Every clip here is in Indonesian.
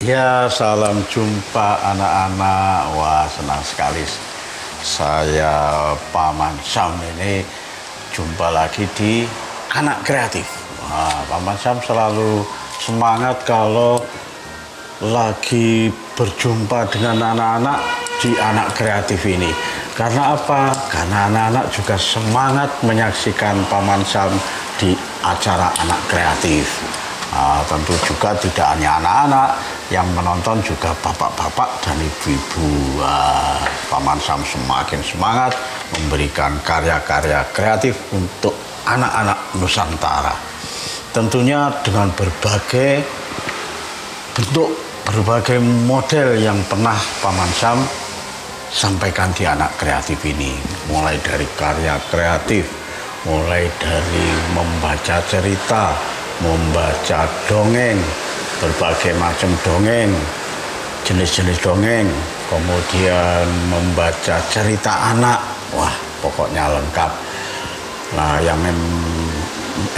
Ya, salam jumpa anak-anak. Wah, senang sekali saya Paman Sam ini jumpa lagi di Anak Kreatif. Wah, Paman Sam selalu semangat kalau lagi berjumpa dengan anak-anak di Anak Kreatif ini. Karena apa? Karena anak-anak juga semangat menyaksikan Paman Sam di acara Anak Kreatif. Tentu juga tidak hanya anak-anak yang menonton, juga bapak-bapak dan ibu-ibu. Paman Sam semakin semangat memberikan karya-karya kreatif untuk anak-anak Nusantara. Tentunya dengan berbagai bentuk, berbagai model yang pernah Paman Sam sampaikan di Anak Kreatif ini. Mulai dari karya kreatif, mulai dari membaca cerita, membaca dongeng, berbagai macam dongeng, jenis-jenis dongeng, kemudian membaca cerita anak. Wah, pokoknya lengkap. Nah, yang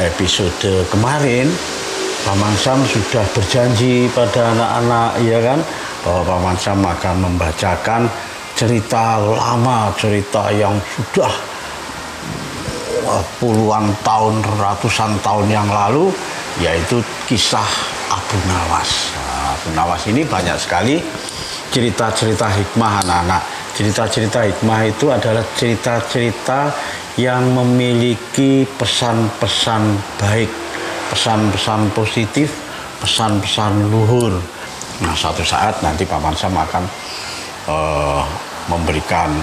episode kemarin Paman Sam sudah berjanji pada anak-anak, ya kan, bahwa Paman Sam akan membacakan cerita lama, cerita yang sudah puluhan tahun, ratusan tahun yang lalu, yaitu kisah Abu Nawas. Abu Nawas ini banyak sekali cerita-cerita hikmah anak-anak. Cerita-cerita hikmah itu adalah cerita-cerita yang memiliki pesan-pesan baik, pesan-pesan positif, pesan-pesan luhur. Nah, suatu saat nanti Paman Sam akan memberikan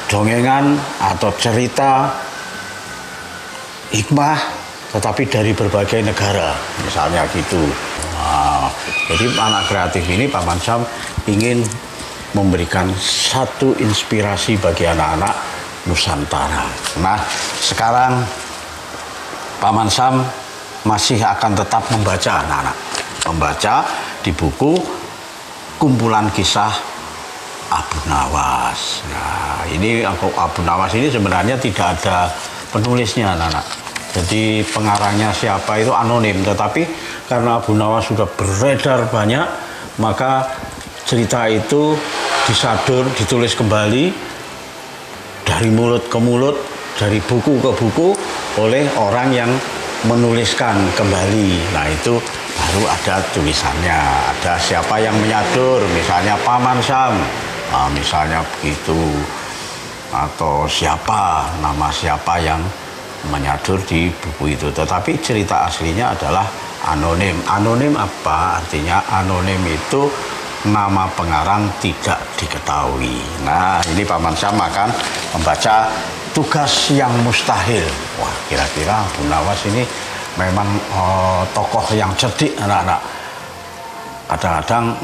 dongengan atau cerita hikmah, tetapi dari berbagai negara, misalnya gitu. Nah, jadi Anak Kreatif ini Paman Sam ingin memberikan satu inspirasi bagi anak-anak Nusantara. Nah, sekarang Paman Sam masih akan tetap membaca anak-anak, membaca di buku kumpulan kisah Abu Nawas. Nah, ini Abu Nawas ini sebenarnya tidak ada penulisnya, anak-anak. Jadi pengarangnya siapa itu anonim, tetapi karena Abu Nawas sudah beredar banyak, maka cerita itu disadur, ditulis kembali dari mulut ke mulut, dari buku ke buku oleh orang yang menuliskan kembali. Nah, itu baru ada tulisannya, ada siapa yang menyadur, misalnya Paman Sam, nah, misalnya begitu, atau siapa, nama siapa yang menyadur di buku itu. Tetapi cerita aslinya adalah anonim. Anonim apa artinya? Anonim itu nama pengarang tidak diketahui. Nah, ini Paman Sam akan membaca Tugas yang Mustahil. Wah, kira-kira Abu Nawas ini memang tokoh yang cerdik, anak-anak. Kadang-kadang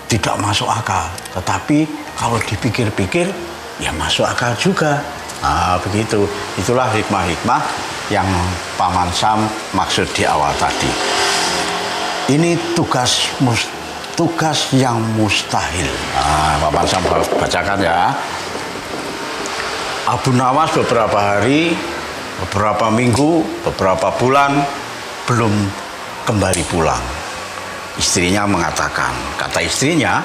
tidak masuk akal, tetapi kalau dipikir-pikir ya masuk akal juga. Nah, begitu. Itulah hikmah-hikmah yang Paman Sam maksud di awal tadi. Ini tugas yang mustahil. Nah, Paman Sam bacakan ya. Abu Nawas beberapa hari, beberapa minggu, beberapa bulan belum kembali pulang. Istrinya mengatakan, kata istrinya,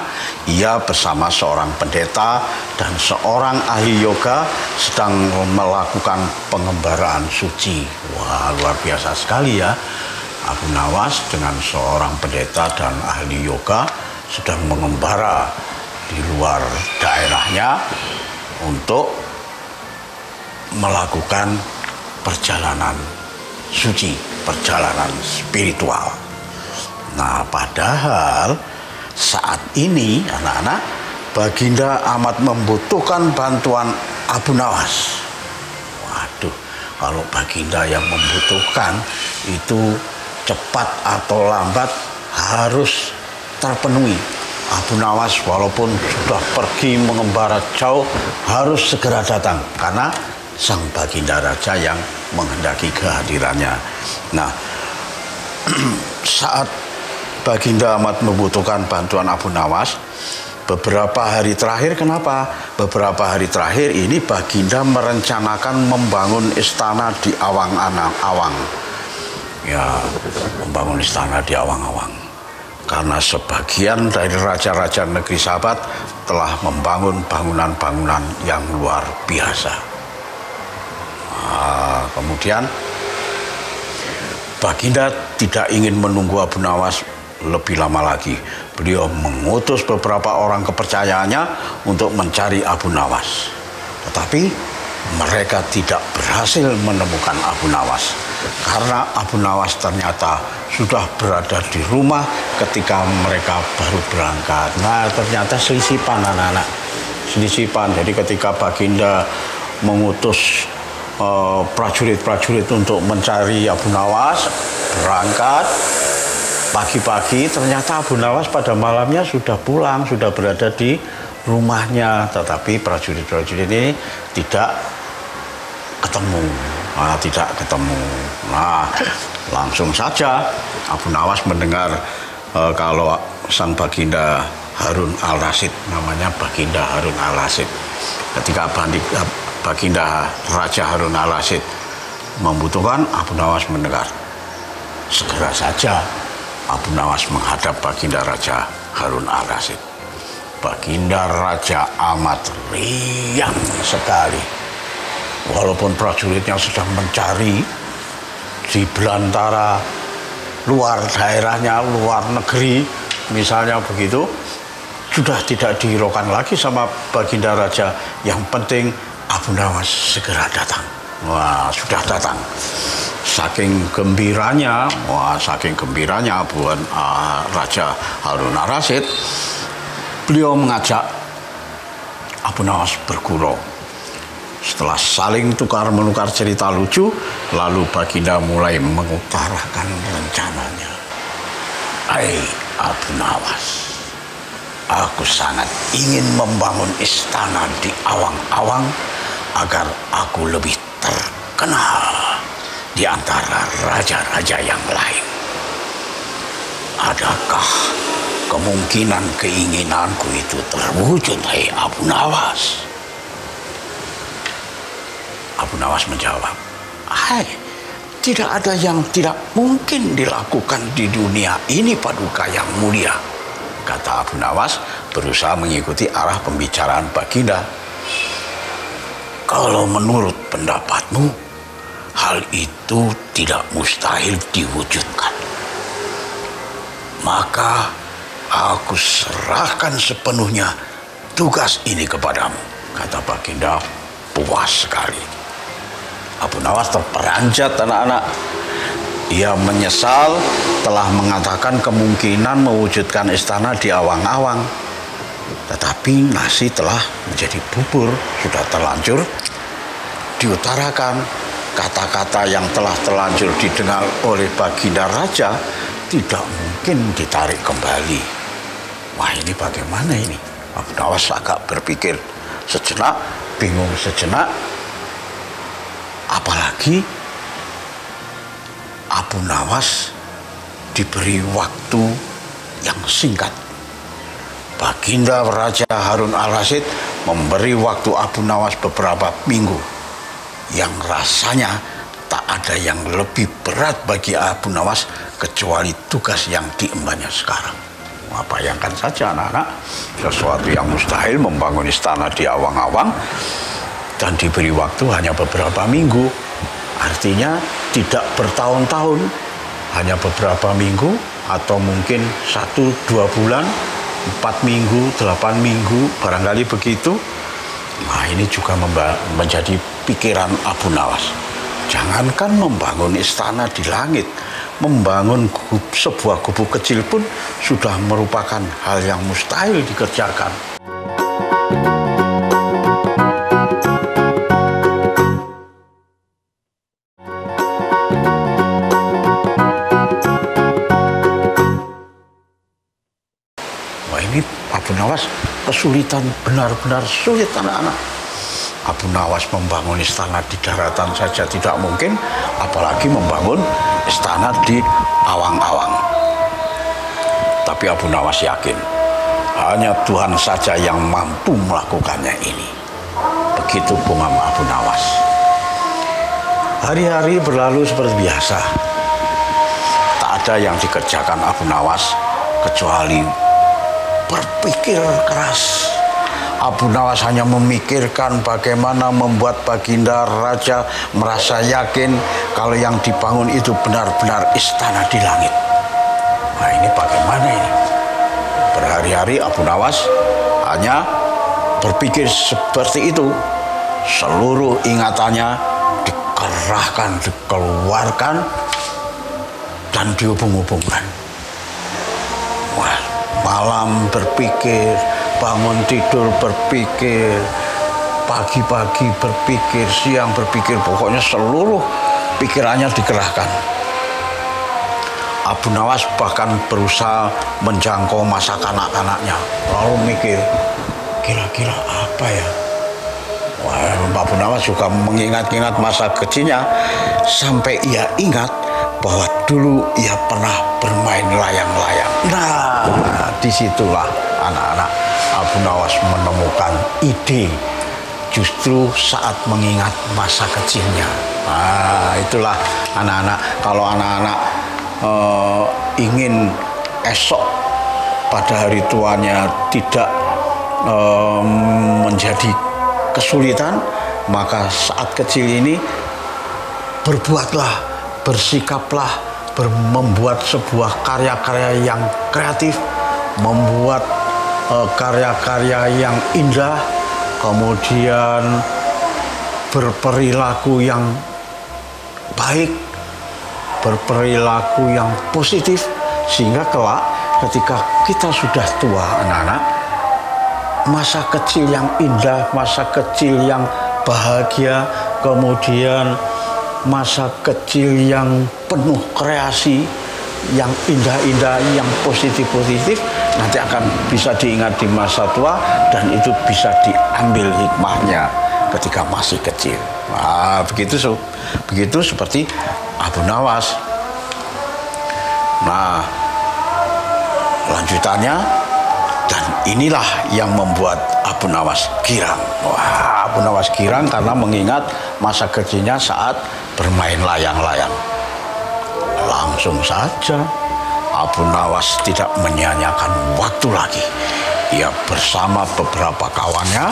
ia bersama seorang pendeta dan seorang ahli yoga sedang melakukan pengembaraan suci. Wah, luar biasa sekali ya. Abu Nawas dengan seorang pendeta dan ahli yoga sedang mengembara di luar daerahnya untuk melakukan perjalanan suci, perjalanan spiritual. Nah, padahal saat ini anak-anak, Baginda amat membutuhkan bantuan Abu Nawas. Waduh, kalau Baginda yang membutuhkan itu cepat atau lambat harus terpenuhi. Abu Nawas walaupun sudah pergi mengembara jauh harus segera datang karena sang Baginda Raja yang menghendaki kehadirannya. Nah, saat Baginda amat membutuhkan bantuan Abu Nawas, beberapa hari terakhir, kenapa? Beberapa hari terakhir ini Baginda merencanakan membangun istana di Awang-awang. Ya, membangun istana di Awang-awang. karena sebagian dari raja-raja negeri Sahabat telah membangun bangunan-bangunan yang luar biasa. Nah, kemudian Baginda tidak ingin menunggu Abu Nawas lebih lama lagi. Beliau mengutus beberapa orang kepercayaannya untuk mencari Abu Nawas. Tetapi mereka tidak berhasil menemukan Abu Nawas karena Abu Nawas ternyata sudah berada di rumah ketika mereka baru berangkat. Nah, ternyata selisipan anak-anak, selisipan. Jadi ketika Baginda mengutus prajurit-prajurit untuk mencari Abu Nawas, berangkat pagi-pagi, ternyata Abu Nawas pada malamnya sudah pulang, sudah berada di rumahnya. Tetapi prajurit-prajurit ini tidak ketemu. Nah, langsung saja Abu Nawas mendengar kalau sang Baginda Harun al-Rasyid, namanya Baginda Harun al-Rasyid. Ketika Baginda Raja Harun al-Rasyid membutuhkan, Abu Nawas mendengar. Segera saja Abu Nawas menghadap Baginda Raja Harun al-Rasyid. Baginda Raja amat riang sekali. Walaupun prajuritnya sedang mencari di belantara luar daerahnya, luar negeri, misalnya begitu, sudah tidak dihiraukan lagi sama Baginda Raja. Yang penting Abu Nawas segera datang. Wah, sudah datang. Saking gembiranya Raja Harun al-Rasyid, beliau mengajak Abu Nawas bergurau. Setelah saling tukar-menukar cerita lucu, lalu Baginda mulai mengutarakan rencananya. Hai Abu Nawas, aku sangat ingin membangun istana di awang-awang agar aku lebih terkenal di antara raja-raja yang lain. Adakah kemungkinan keinginanku itu terwujud, hai Abu Nawas? Abu Nawas menjawab, hai, tidak ada yang tidak mungkin dilakukan di dunia ini, Paduka yang mulia. Kata Abu Nawas berusaha mengikuti arah pembicaraan Baginda. Kalau menurut pendapatmu, hal itu tidak mustahil diwujudkan, maka aku serahkan sepenuhnya tugas ini kepadamu. Kata Baginda puas sekali. Abu Nawas terperanjat anak-anak. Ia menyesal telah mengatakan kemungkinan mewujudkan istana di awang-awang. Tetapi nasi telah menjadi bubur, sudah terlanjur diutarakan. Kata-kata yang telah terlanjur didengar oleh Baginda Raja tidak mungkin ditarik kembali. Wah, ini bagaimana ini? Abu Nawas agak berpikir sejenak, bingung sejenak. Apalagi Abu Nawas diberi waktu yang singkat. Baginda Raja Harun al-Rasyid memberi waktu Abu Nawas beberapa minggu, yang rasanya tak ada yang lebih berat bagi Abu Nawas kecuali tugas yang diembannya sekarang. Bayangkan saja anak-anak, sesuatu yang mustahil, membangun istana di awang-awang, dan diberi waktu hanya beberapa minggu. Artinya tidak bertahun-tahun, hanya beberapa minggu, atau mungkin 1-2 bulan, 4 minggu, 8 minggu, barangkali begitu. Nah, ini juga menjadi pikiran Abu Nawas. Jangankan membangun istana di langit, membangun sebuah gubuk kecil pun sudah merupakan hal yang mustahil dikerjakan. Abu Nawas kesulitan, benar-benar sulit anak-anak. Abu Nawas membangun istana di daratan saja tidak mungkin, apalagi membangun istana di awang-awang. Tapi Abu Nawas yakin hanya Tuhan saja yang mampu melakukannya ini. Begitu gumam Abu Nawas. Hari-hari berlalu seperti biasa. Tak ada yang dikerjakan Abu Nawas kecuali berpikir keras. Abu Nawas hanya memikirkan bagaimana membuat Baginda Raja merasa yakin kalau yang dibangun itu benar-benar istana di langit. Nah, ini bagaimana ini? Berhari-hari Abu Nawas hanya berpikir seperti itu. Seluruh ingatannya dikerahkan, dikeluarkan, dan dihubung-hubungkan. Wah, malam berpikir, bangun tidur berpikir, pagi-pagi berpikir, siang berpikir, pokoknya seluruh pikirannya dikerahkan. Abu Nawas bahkan berusaha menjangkau masa kanak-kanaknya, lalu mikir, kira-kira apa ya? Wah, Abu Nawas juga mengingat-ingat masa kecilnya, sampai ia ingat bahwa dulu ia pernah bermain layang-layang. Nah, disitulah anak-anak Abu Nawas menemukan ide justru saat mengingat masa kecilnya. Nah, itulah anak-anak, kalau anak-anak ingin esok pada hari tuanya tidak menjadi kesulitan, maka saat kecil ini berbuatlah, bersikaplah, membuat sebuah karya-karya yang kreatif, membuat karya-karya yang indah, kemudian berperilaku yang baik, berperilaku yang positif, sehingga kelak ketika kita sudah tua anak-anak, masa kecil yang indah, masa kecil yang bahagia, kemudian masa kecil yang penuh kreasi, yang indah-indah, yang positif-positif, nanti akan bisa diingat di masa tua, dan itu bisa diambil hikmahnya ketika masih kecil. Nah, begitu seperti Abu Nawas. Nah, lanjutannya, dan inilah yang membuat Abu Nawas girang. Wah, Abu Nawas girang karena mengingat masa kecilnya saat bermain layang-layang. Langsung saja Abu Nawas tidak menyia-nyiakan waktu lagi. Ia bersama beberapa kawannya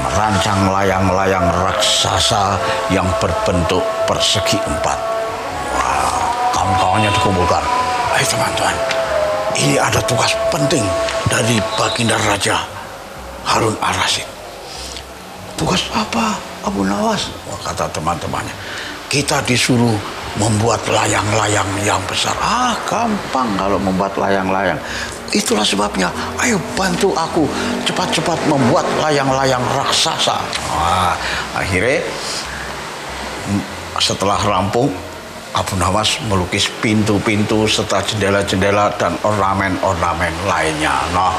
merancang layang-layang raksasa yang berbentuk persegi 4. Wah, kawan-kawannya dikumpulkan. Ayo teman-teman, ini ada tugas penting dari Baginda Raja Harun Ar-Rasyid. Tugas apa, Abu Nawas? Wah, kata teman-temannya, kita disuruh membuat layang-layang yang besar. Ah, gampang kalau membuat layang-layang. Itulah sebabnya, ayo bantu aku cepat-cepat membuat layang-layang raksasa. Wah, akhirnya setelah rampung, Abu Nawas melukis pintu-pintu serta jendela-jendela dan ornamen-ornamen lainnya. Nah,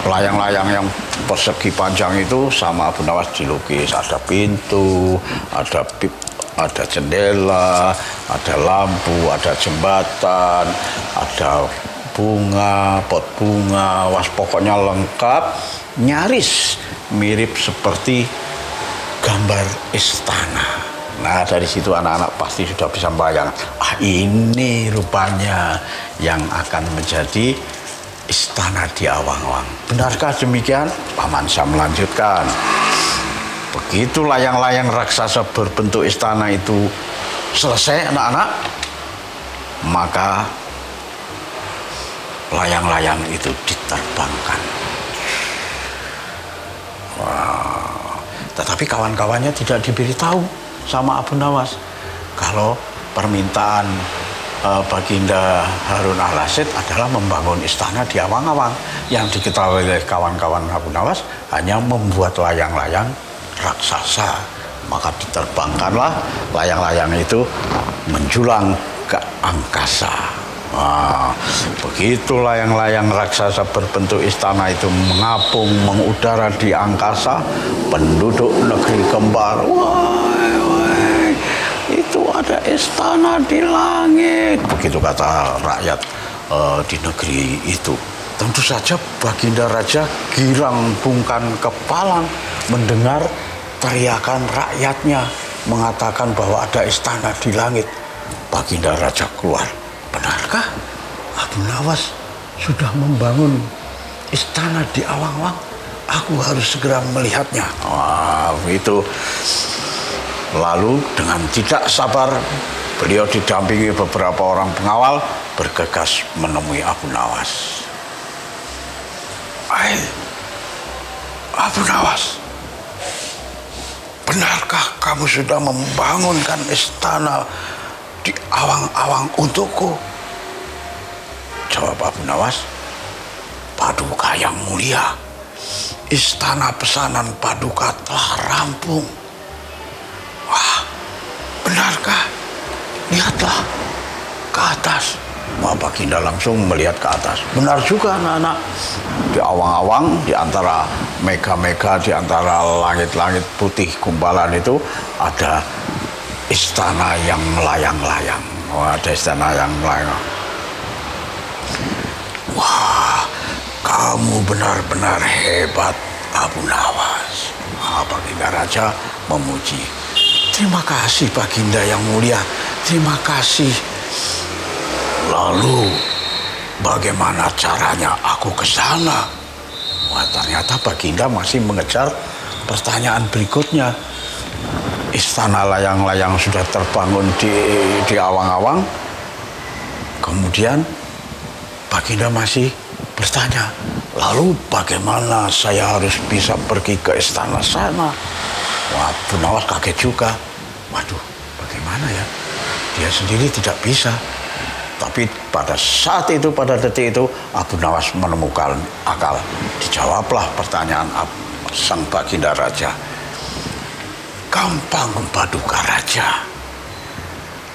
layang-layang yang persegi panjang itu sama Abu Nawas dilukis. Ada pintu, ada jendela, ada lampu, ada jembatan, ada bunga, pot bunga, pokoknya lengkap, nyaris mirip seperti gambar istana. Nah, dari situ anak-anak pasti sudah bisa membayangkan, ini rupanya yang akan menjadi istana di Awang-Awang. Benarkah demikian? Paman Sam melanjutkan. Begitu layang-layang raksasa berbentuk istana itu selesai anak-anak, maka layang-layang itu diterbangkan. Wah, tetapi kawan-kawannya tidak diberitahu sama Abu Nawas kalau permintaan Baginda Harun Ar-Rasyid adalah membangun istana di Awang-Awang. Yang diketahui oleh kawan-kawan Abu Nawas hanya membuat layang-layang raksasa. Maka diterbangkanlah layang-layang itu menjulang ke angkasa. Nah, begitu layang-layang raksasa berbentuk istana itu mengapung, mengudara di angkasa, penduduk negeri kembar, wah, itu ada istana di langit. Begitu kata rakyat di negeri itu. Tentu saja Baginda Raja girang bungkan kepala mendengar teriakan rakyatnya mengatakan bahwa ada istana di langit. Baginda Raja keluar. Benarkah Abu Nawas sudah membangun istana di Awang-Awang. Aku harus segera melihatnya. Wah, itu. Lalu dengan tidak sabar, beliau didampingi beberapa orang pengawal bergegas menemui Abu Nawas. Hai, Abu Nawas, benarkah kamu sudah membangunkan istana di Awang-Awang untukku? Jawab Abu Nawas, Paduka yang mulia, istana pesanan Paduka telah rampung. Wah, benarkah? Lihatlah ke atas. Wah, Baginda langsung melihat ke atas. Benar juga anak-anak. Di Awang-Awang, di antara mega-mega, di antara langit-langit putih gumpalan itu ada istana yang melayang-layang. Wah, ada istana yang melayang. Wah, kamu benar-benar hebat, Abu Nawas. Wah, Baginda Raja memuji. Terima kasih Baginda yang mulia. Terima kasih. Lalu bagaimana caranya aku ke sana? Wah, ternyata Baginda masih mengejar pertanyaan berikutnya. Istana layang-layang sudah terbangun di Awang-Awang. Kemudian Baginda masih bertanya, lalu bagaimana saya harus bisa pergi ke istana sana? Wah, Abu Nawas kaget juga. Waduh, bagaimana ya? Dia sendiri tidak bisa. Tapi pada saat itu, pada detik itu, Abu Nawas menemukan akal. Dijawablah pertanyaan sang Baginda Raja. Gampang Paduka Raja.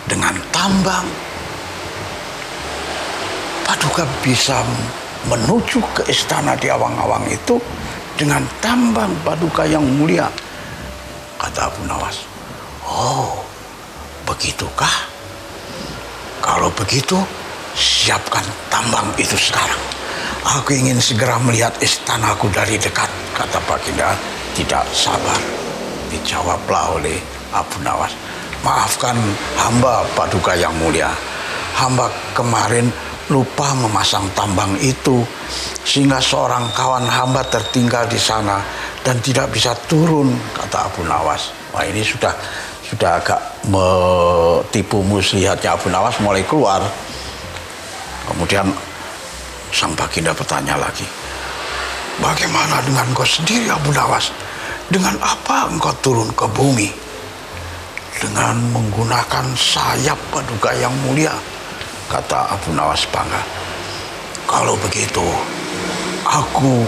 Dengan tambang, Paduka bisa menuju ke istana di Awang-Awang itu dengan tambang Paduka yang mulia. Kata Abu Nawas, oh, begitukah? Kalau begitu, siapkan tambang itu sekarang. Aku ingin segera melihat istanaku dari dekat, kata Baginda tidak sabar. Dijawablah oleh Abu Nawas, maafkan hamba Paduka yang mulia. Hamba kemarin lupa memasang tambang itu, sehingga seorang kawan hamba tertinggal di sana dan tidak bisa turun, kata Abu Nawas. Wah, ini sudah agak tipu muslihatnya Abu Nawas mulai keluar. Kemudian sang Baginda bertanya lagi, bagaimana dengan kau sendiri Abu Nawas? Dengan apa engkau turun ke bumi? Dengan menggunakan sayap Paduka yang mulia, kata Abu Nawas bangga. Kalau begitu, aku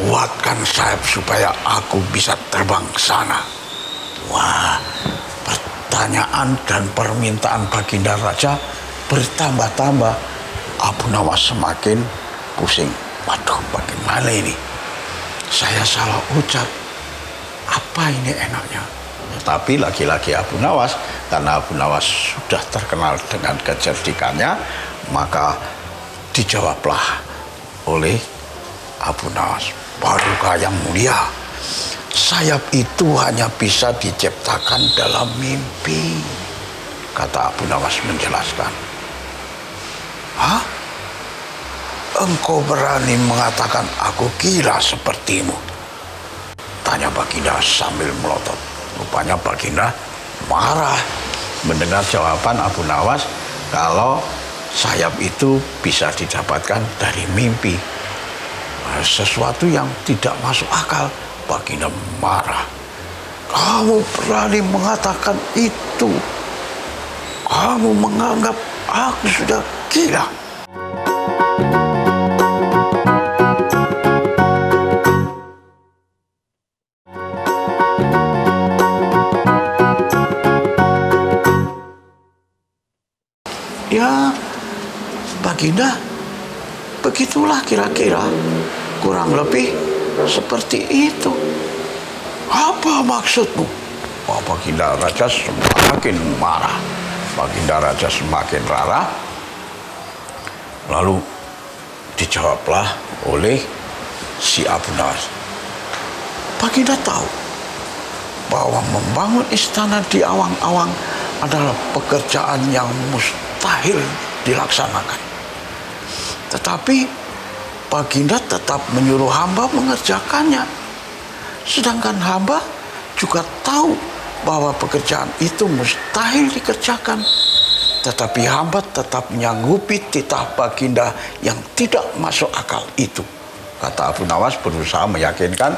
buatkan sayap supaya aku bisa terbang ke sana. Wah, pertanyaan dan permintaan Baginda Raja bertambah-tambah. Abu Nawas semakin pusing. Waduh, bagaimana ini? Saya salah ucap. Apa ini enaknya? Tapi lagi-lagi Abu Nawas, karena Abu Nawas sudah terkenal dengan kecerdikannya, maka dijawablah oleh Abu Nawas, Paduka yang mulia, sayap itu hanya bisa diciptakan dalam mimpi, kata Abu Nawas menjelaskan. Hah? Engkau berani mengatakan aku gila sepertimu? Tanya Baginda sambil melotot. Rupanya Baginda marah mendengar jawaban Abu Nawas kalau sayap itu bisa didapatkan dari mimpi. Sesuatu yang tidak masuk akal. Baginda marah. Kamu berani mengatakan itu? Kamu menganggap aku sudah gila? Ya, Baginda, begitulah kira-kira, kurang lebih seperti itu. Apa maksudmu? Wah, Baginda Raja semakin marah. Baginda Raja semakin marah. Lalu dijawablah oleh si Abu Nawas. Baginda tahu bahwa membangun istana di Awang-Awang adalah pekerjaan yang mustahil dilaksanakan. Tetapi Baginda tetap menyuruh hamba mengerjakannya. Sedangkan hamba juga tahu bahwa pekerjaan itu mustahil dikerjakan. Tetapi hamba tetap menyanggupi titah Baginda yang tidak masuk akal itu. Kata Abu Nawas berusaha meyakinkan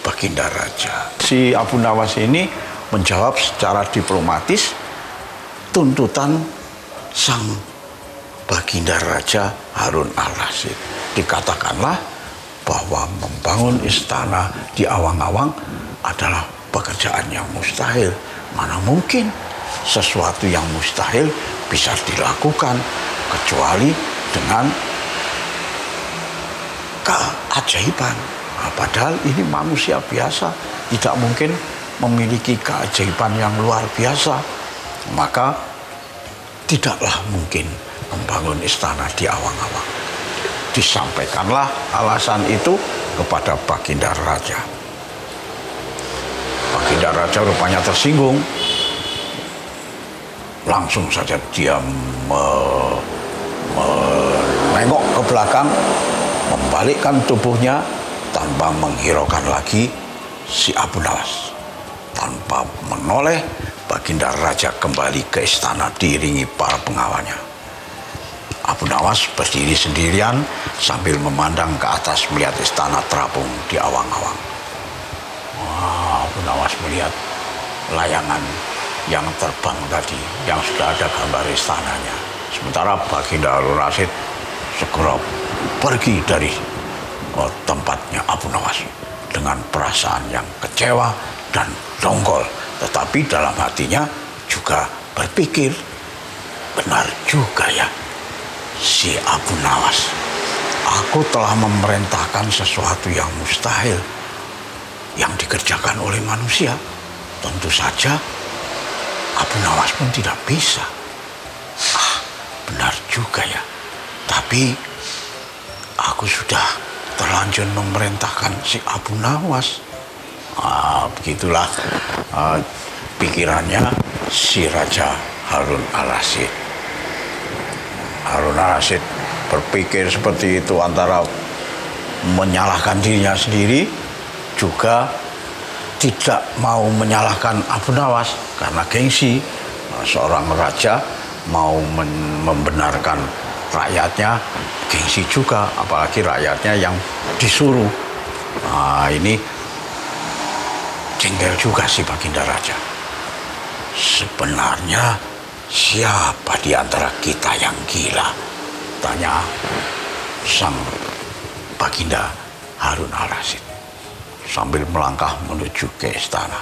Baginda Raja. Si Abu Nawas ini menjawab secara diplomatis tuntutan sang Baginda Raja Harun al-Rasyid. Dikatakanlah bahwa membangun istana di awang-awang adalah pekerjaan yang mustahil. Mana mungkin sesuatu yang mustahil bisa dilakukan kecuali dengan keajaiban. Padahal ini manusia biasa, tidak mungkin memiliki keajaiban yang luar biasa. Maka tidaklah mungkin membangun istana di awang-awang. Disampaikanlah alasan itu kepada Baginda Raja. Baginda Raja rupanya tersinggung. Langsung saja dia menengok ke belakang, membalikkan tubuhnya tanpa menghiraukan lagi si Abu Nawas. Tanpa menoleh, Baginda Raja kembali ke istana diiringi para pengawalnya. Abu Nawas berdiri sendirian sambil memandang ke atas melihat istana terapung di awang-awang. Wah, Abu Nawas melihat layangan yang terbang tadi, yang sudah ada gambar istananya. Sementara Baginda Harun Rasyid segera pergi dari tempatnya Abu Nawas dengan perasaan yang kecewa dan dongkol. Tetapi dalam hatinya juga berpikir, benar juga ya si Abu Nawas. Aku telah memerintahkan sesuatu yang mustahil yang dikerjakan oleh manusia. Tentu saja Abu Nawas pun tidak bisa. Benar juga ya. Tapi aku sudah terlanjur memerintahkan si Abu Nawas. Begitulah pikirannya si Raja Harun al-Rasyid. Harun al-Rasyid berpikir seperti itu, antara menyalahkan dirinya sendiri, juga tidak mau menyalahkan Abu Nawas karena gengsi. Seorang raja mau membenarkan rakyatnya, gengsi juga, apalagi rakyatnya yang disuruh. Ini jengkel juga si Baginda Raja. Sebenarnya siapa di antara kita yang gila? Tanya sang Baginda Harun al-Rasyid sambil melangkah menuju ke istana.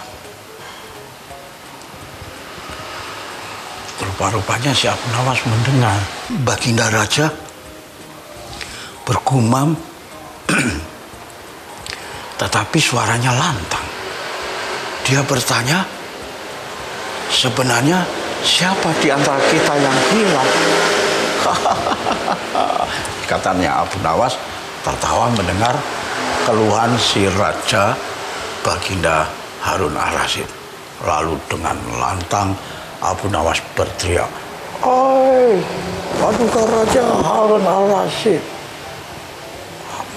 Rupa-rupanya si Abu Nawas mendengar Baginda Raja bergumam tetapi suaranya lantang. Dia bertanya, sebenarnya siapa di antara kita yang gila? Katanya Abu Nawas tertawa mendengar keluhan si Raja Baginda Harun al-Rasyid. Lalu dengan lantang Abu Nawas berteriak, "Oi, Paduka Raja Harun al-Rasyid,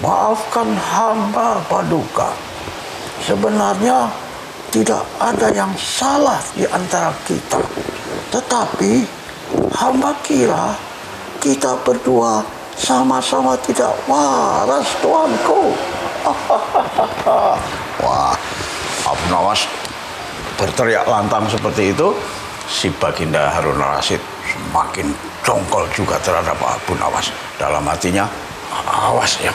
maafkan hamba Paduka. Sebenarnya tidak ada yang salah di antara kita. Tetapi hamba kira kita berdua sama-sama tidak waras, Tuanku." Wah, Abu Nawas berteriak lantang seperti itu. Si Baginda Harun al-Rasyid semakin dongkol juga terhadap Abu Nawas. Dalam hatinya, awas ya,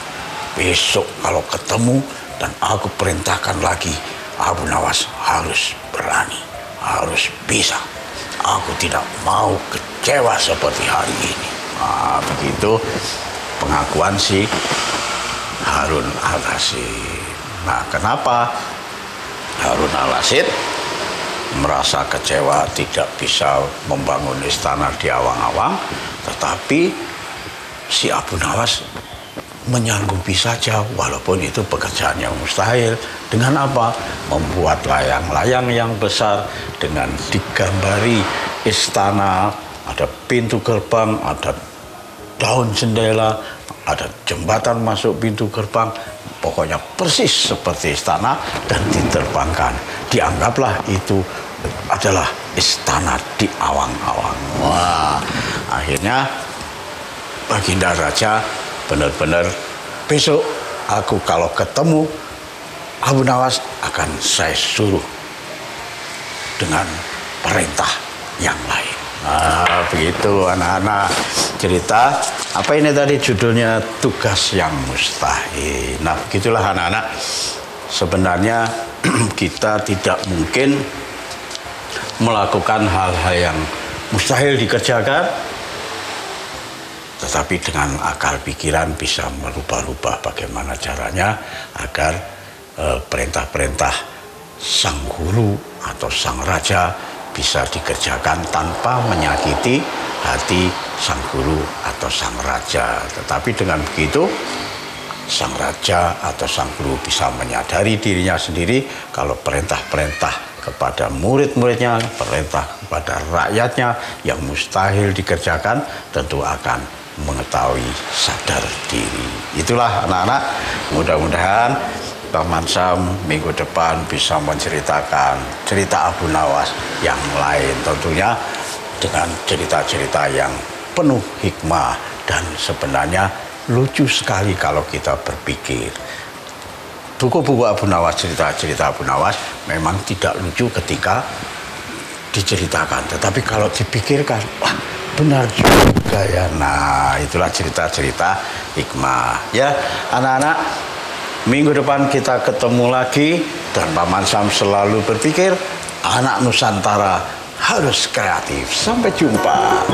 besok kalau ketemu dan aku perintahkan lagi, Abu Nawas harus berani, harus bisa. Aku tidak mau kecewa seperti hari ini. Begitu pengakuan si Harun al-Rasyid. Nah, kenapa Harun al-Rasyid merasa kecewa tidak bisa membangun istana di awang-awang, tetapi si Abu Nawas menyanggupi saja walaupun itu pekerjaan yang mustahil. Dengan apa? Membuat layang-layang yang besar dengan digambari istana, ada pintu gerbang, ada daun jendela, ada jembatan masuk pintu gerbang, pokoknya persis seperti istana dan diterbangkan. Dianggaplah itu adalah istana di awang-awang. Wah, akhirnya Baginda Raja benar-benar, besok aku kalau ketemu Abu Nawas akan saya suruh dengan perintah yang lain. Nah, begitu anak-anak cerita. Apa ini tadi judulnya? Tugas yang mustahil. Nah, begitulah anak-anak. Sebenarnya kita tidak mungkin melakukan hal-hal yang mustahil dikerjakan, tetapi dengan akal pikiran bisa merubah-rubah bagaimana caranya agar perintah-perintah sang guru atau sang raja bisa dikerjakan tanpa menyakiti hati sang guru atau sang raja. Tetapi dengan begitu, sang raja atau sang guru bisa menyadari dirinya sendiri kalau perintah-perintah kepada murid-muridnya, perintah kepada rakyatnya yang mustahil dikerjakan, tentu akan mengetahui sadar diri. Itulah anak-anak, mudah-mudahan Paman Sam minggu depan bisa menceritakan cerita Abu Nawas yang lain, tentunya dengan cerita-cerita yang penuh hikmah dan sebenarnya lucu sekali kalau kita berpikir. Buku-buku Abu Nawas, cerita-cerita Abu Nawas memang tidak lucu ketika diceritakan, tetapi kalau dipikirkan, wah benar juga ya. Nah, itulah cerita-cerita hikmah ya anak-anak. Minggu depan kita ketemu lagi, dan Paman Sam selalu berpikir anak Nusantara harus kreatif. Sampai jumpa.